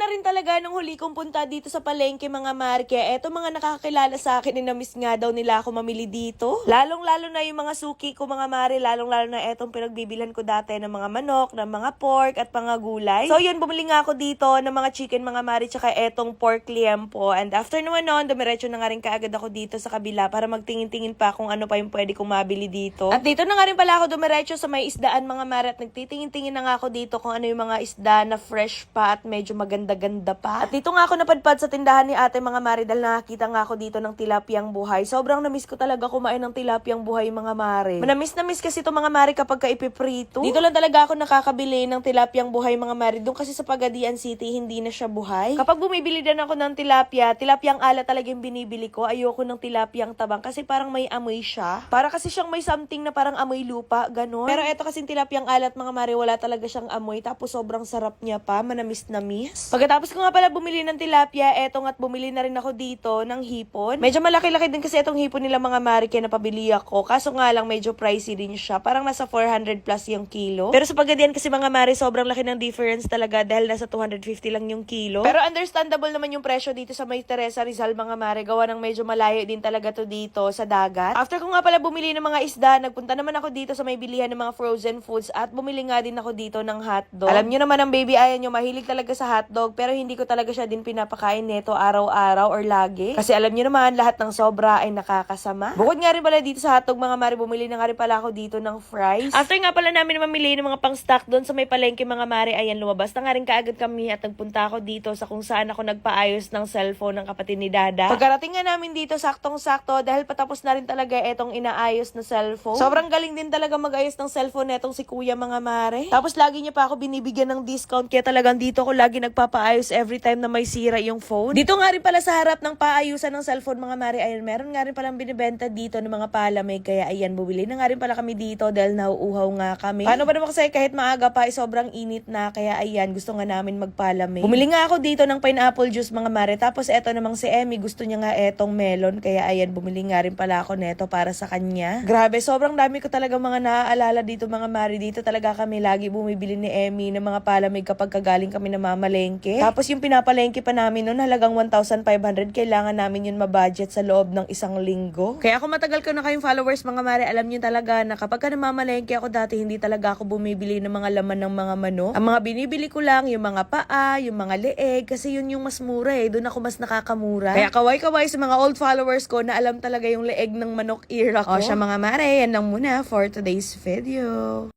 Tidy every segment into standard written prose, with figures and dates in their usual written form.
na rin talaga nung huli kong punta dito sa palengke mga mare. Kaya eto mga nakakakilala sa akin, na-miss nga daw nila ako mamili dito. Lalong-lalo na yung mga suki ko mga mare, lalong-lalo na etong pinagbibilhan ko dati ng mga manok, ng mga pork at mga gulay. So yun, bumili nga ako dito ng mga chicken mga mare, tsaka etong pork liempo. And after naman nun, dumiretso na nga rin kaagad ako dito sa kabila para magtingin-tingin pa kung ano pa yung pwede kong mabili dito. At dito na nga rin pala ako dumiretso sa may isdaan mga mare, at nagtitingin-tingin na nga ako dito kung ano yung mga isda na fresh pa at medyo maganda-ganda pa. At dito nga ako napadpad sa tindahan ni ate mga mare dahil nakakita nga ako dito ng tilapiyang buhay. Sobrang na-miss ko talaga kumain ng tilapiyang buhay mga mare. Manamiss na miss kasi ito mga mare kapag ipiprito. Dito lang talaga ako nakakabili ng tilapiyang buhay mga mare. Doon kasi sa Pagadian City hindi na siya buhay. Kapag bumibili din ako ng tilapiyang ala talaga yung binibili ko. Ayoko ng tilapiyang tabang kasi parang may amoy siya. Para kasi siyang may something na parang amoy lupa, ganon. Pero eto kasing tilapiyang alat mga mare, wala talaga siyang amoy. Tapos sobrang sarap niya pa, manamis na miss. Pagkatapos ko nga pala bumili ng tilapia, etong at bumili na rin ako dito ng hipon. Medyo malaki-laki din kasi etong hipon nila mga mare, kaya napabili ako. Kaso nga lang medyo pricey din siya. Parang nasa 400 plus yung kilo. Pero sa Pagadian kasi mga mare, sobrang laki ng difference talaga dahil nasa 250 lang yung kilo. Pero understandable naman yung presyo dito sa May Teresa Rizal mga mare. Gawa ng medyo malayo din talaga to dito sa dagat. After ko nga pala bumili ng mga isda, nagpunta naman ako dito sa may bilihan ng mga frozen foods at bumili nga din ako dito ng hotdog. Alam nyo naman ang baby ayan nyo, mahilig talaga sa hotdog, pero hindi ko talaga siya din pinapakain neto araw-araw or lagi. Kasi alam nyo naman, lahat ng sobra ay nakakasama. Bukod nga rin pala dito sa hotdog mga mare, bumili na nga rin pala ako dito ng fries. After nga pala namin mamili ng mga pang-stock doon sa may palengke mga mare, ayan, lumabas na nga rin kaagad kami at nagpunta ako dito sa kung saan ako nagpaayos ng cellphone ng kapatid ni Dada. Pagkarating nga namin dito, saktong-sakto, dahil patapos na rin talaga etong inaayos na cellphone. Sobrang galing din talaga mag-ayos ng cellphone netong si kuya mga mare. Tapos lagi niya pa ako binibigyan ng discount, kaya talagang dito ako lagi nagpapaayos every time na may sira yung phone. Dito nga rin pala sa harap ng paayusan ng cellphone mga mare, ayan, meron nga rin palang binibenta dito ng mga palamig, kaya ayan, bumili na nga rin pala kami dito dahil nauuhaw nga kami. Paano ba naman kasi kahit maaga pa ay sobrang init na, kaya ayan, gusto nga namin magpalamig. Bumili nga ako dito ng pineapple juice mga mare, tapos eto namang si Emmy, gusto niya nga etong melon, kaya ayan, bumili nga rin pala ako neto para sa kanya. Grabe, sobrang dami ko talaga mga naaalala dito mga mare. Dito talaga kami lagi bumibili ni Emmy ng mga palamig kapag kagaling kami na mamalengke. Tapos yung pinapalengke pa namin noon halagang 1,500, kailangan namin yun mabudget sa loob ng isang linggo. Kaya ako matagal ko na kayong followers mga mare, alam niyo talaga na kapag ka namamalengke ako dati, hindi talaga ako bumibili ng mga laman ng mga manok. Ang mga binibili ko lang yung mga paa, yung mga leeg, kasi yun yung mas mura eh. Doon ako mas nakakamura. Kaya kaway-kaway sa mga old followers ko na alam talaga yung leeg ng manok era ko. O siya mga mare, yan lang muna for today's video.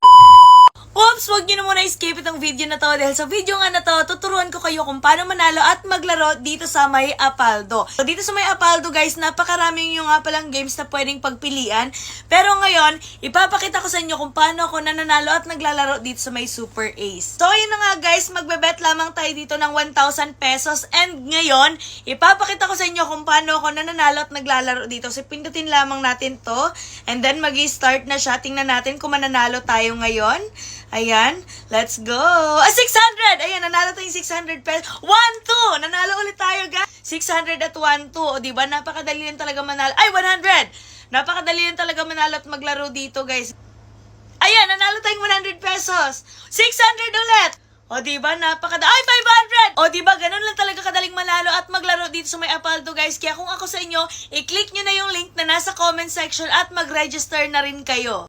Oops! Huwag nyo na muna skip itong video na to dahil sa video nga na to, tuturuan ko kayo kung paano manalo at maglaro dito sa May Apaldo. So dito sa May Apaldo guys, napakaraming yung nga palang games na pwedeng pagpilian. Pero ngayon, ipapakita ko sa inyo kung paano ako nananalo at naglalaro dito sa May Super Ace. So yun na nga guys, magbebet lamang tayo dito ng 1,000 pesos. And ngayon, ipapakita ko sa inyo kung paano ako nananalo at naglalaro dito. So pindutin lamang natin to. And then mag-i-start na siya. Tingnan natin kung mananalo tayo ngayon. Ayan, let's go. 600! Ayan, nanalo tayong 600 pesos. 1-2! Nanalo ulit tayo, guys. 600 at 1-2. O, diba? Napakadali lang talaga manalo. Ay, 100! Napakadali lang talaga manalo at maglaro dito, guys. Ayan, nanalo tayong 100 pesos. 600 ulit! O, diba? Ay, 500! O, diba? Ganun lang talaga kadaling manalo at maglaro dito sa May Apaldo, guys. Kaya kung ako sa inyo, i-click nyo na yung link na nasa comment section at mag-register na rin kayo.